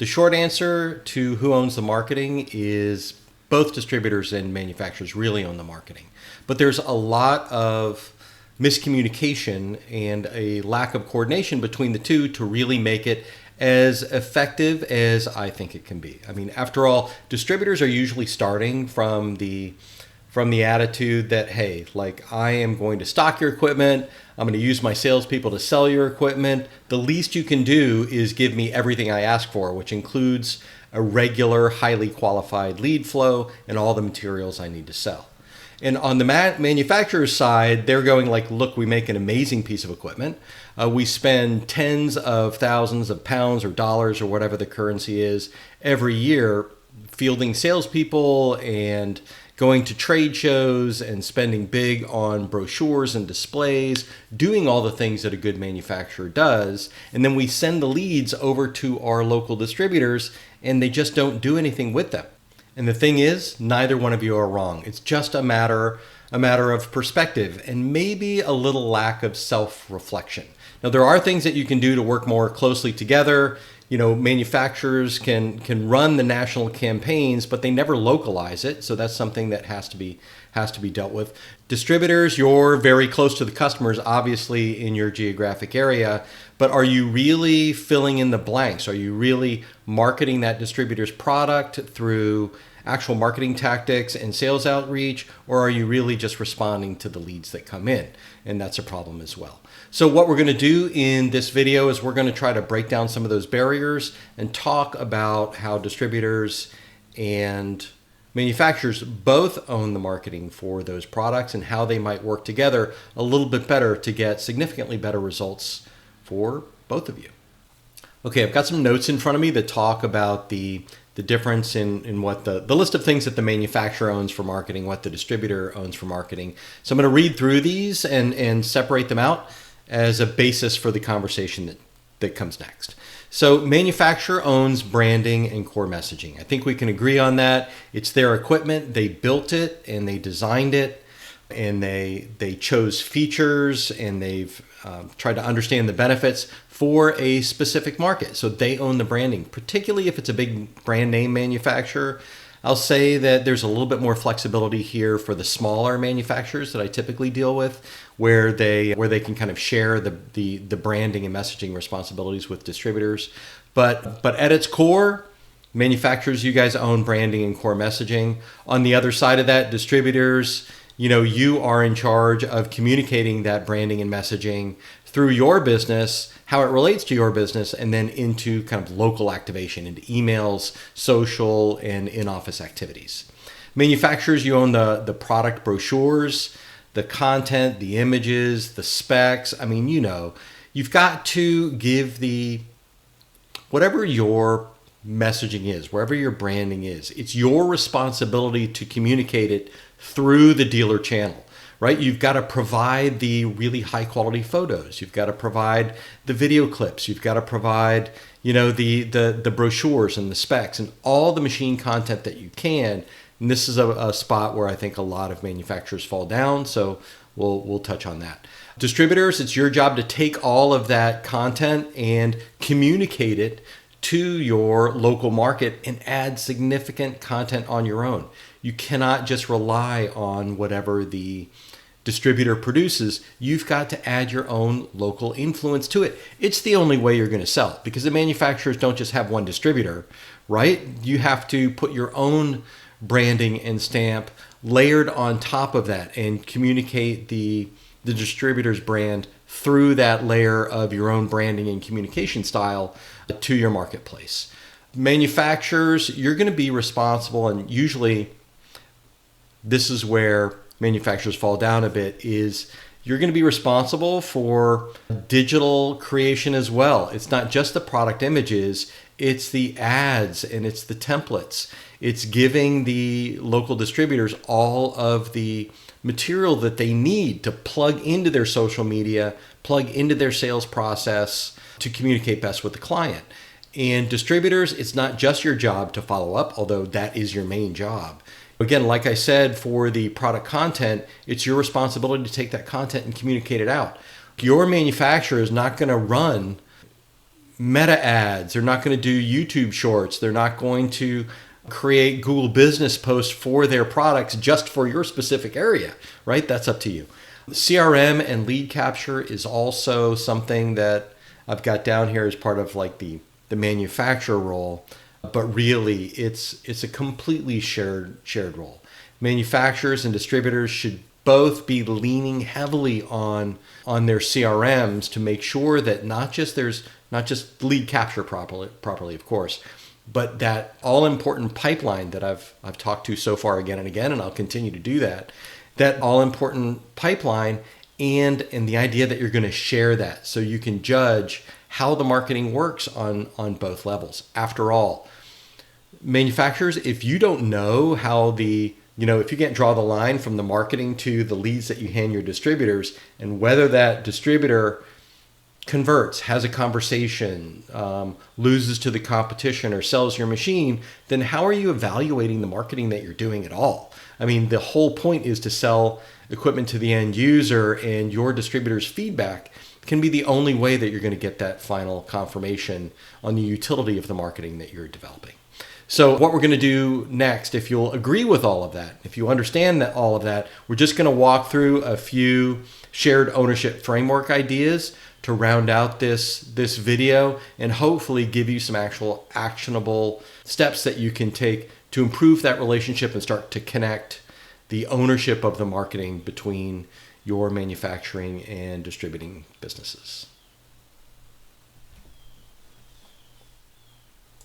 The short answer to who owns the marketing is both distributors and manufacturers really own the marketing. But there's a lot of miscommunication and a lack of coordination between the two to really make it as effective as I think it can be. I mean, after all, distributors are usually starting from the attitude that, hey, like, I am going to stock your equipment. I'm going to use my salespeople to sell your equipment. The least you can do is give me everything I ask for, which includes a regular, highly qualified lead flow and all the materials I need to sell. And on the manufacturer's side, they're going like, look, we make an amazing piece of equipment. We spend tens of thousands of pounds or dollars or whatever the currency is every year fielding salespeople and going to trade shows and spending big on brochures and displays, doing all the things that a good manufacturer does. And then we send the leads over to our local distributors and they just don't do anything with them. And the thing is, neither one of you are wrong. It's just a matter of perspective and maybe a little lack of self-reflection. Now, there are things that you can do to work more closely together. You know, manufacturers can run the national campaigns, but they never localize it. So that's something that has to be dealt with. Distributors, you're very close to the customers, obviously in your geographic area, but are you really filling in the blanks? Are you really marketing that distributor's product through actual marketing tactics and sales outreach, or are you really just responding to the leads that come in? And that's a problem as well. So what we're going to do in this video is we're going to try to break down some of those barriers and talk about how distributors and manufacturers both own the marketing for those products and how they might work together a little bit better to get significantly better results for both of you. Okay, I've got some notes in front of me that talk about the difference in what the list of things that the manufacturer owns for marketing, what the distributor owns for marketing. So I'm going to read through these and separate them out as a basis for the conversation that comes next. So manufacturer owns branding and core messaging. I think we can agree on that. It's their equipment. They built it and they designed it and they chose features and they've tried to understand the benefits for a specific market. So they own the branding, particularly if it's a big brand name manufacturer. I'll say that there's a little bit more flexibility here for the smaller manufacturers that I typically deal with, where they can kind of share the branding and messaging responsibilities with distributors. But at its core, manufacturers, you guys own branding and core messaging. On the other side of that, distributors, you are in charge of communicating that branding and messaging through your business, how it relates to your business, and then into kind of local activation, into emails, social, and in-office activities. Manufacturers, you own the product brochures, the content, the images, the specs. I mean, you've got to give whatever your messaging is, wherever your branding is, it's your responsibility to communicate it through the dealer channel, right? You've got to provide the really high quality photos. You've got to provide the video clips. You've got to provide, the brochures and the specs and all the machine content that you can. And this is a spot where I think a lot of manufacturers fall down. So we'll touch on that. Distributors, it's your job to take all of that content and communicate it to your local market and add significant content on your own. You cannot just rely on whatever the distributor produces. You've got to add your own local influence to it. It's the only way you're going to sell, because the manufacturers don't just have one distributor, right? You have to put your own branding and stamp layered on top of that and communicate the distributor's brand through that layer of your own branding and communication style to your marketplace. Manufacturers, you're going to be responsible, and usually this is where manufacturers fall down a bit, is you're going to be responsible for digital creation as well. It's not just the product images, it's the ads and it's the templates. It's giving the local distributors all of the material that they need to plug into their social media, plug into their sales process to communicate best with the client. And distributors, it's not just your job to follow up, although that is your main job. Again, like I said, for the product content, it's your responsibility to take that content and communicate it out. Your manufacturer is not going to run meta ads. They're not going to do YouTube shorts. They're not going to create Google business posts for their products just for your specific area, right? That's up to you. CRM and lead capture is also something that I've got down here as part of like the manufacturer role, but really it's a completely shared role. Manufacturers and distributors should both be leaning heavily on their CRMs to make sure that not just lead capture properly, of course, but that all important pipeline that I've talked to so far again and again, and I'll continue to do that all important pipeline and the idea that you're going to share that so you can judge how the marketing works on both levels. After all, manufacturers, if you don't know how if you can't draw the line from the marketing to the leads that you hand your distributors and whether that distributor converts, has a conversation, loses to the competition or sells your machine, then how are you evaluating the marketing that you're doing at all? I mean, the whole point is to sell equipment to the end user, and your distributor's feedback can be the only way that you're going to get that final confirmation on the utility of the marketing that you're developing. So what we're going to do next, if you'll agree with all of that, if you understand all of that, we're just going to walk through a few shared ownership framework ideas to round out this video and hopefully give you some actual actionable steps that you can take to improve that relationship and start to connect the ownership of the marketing between your manufacturing and distributing businesses.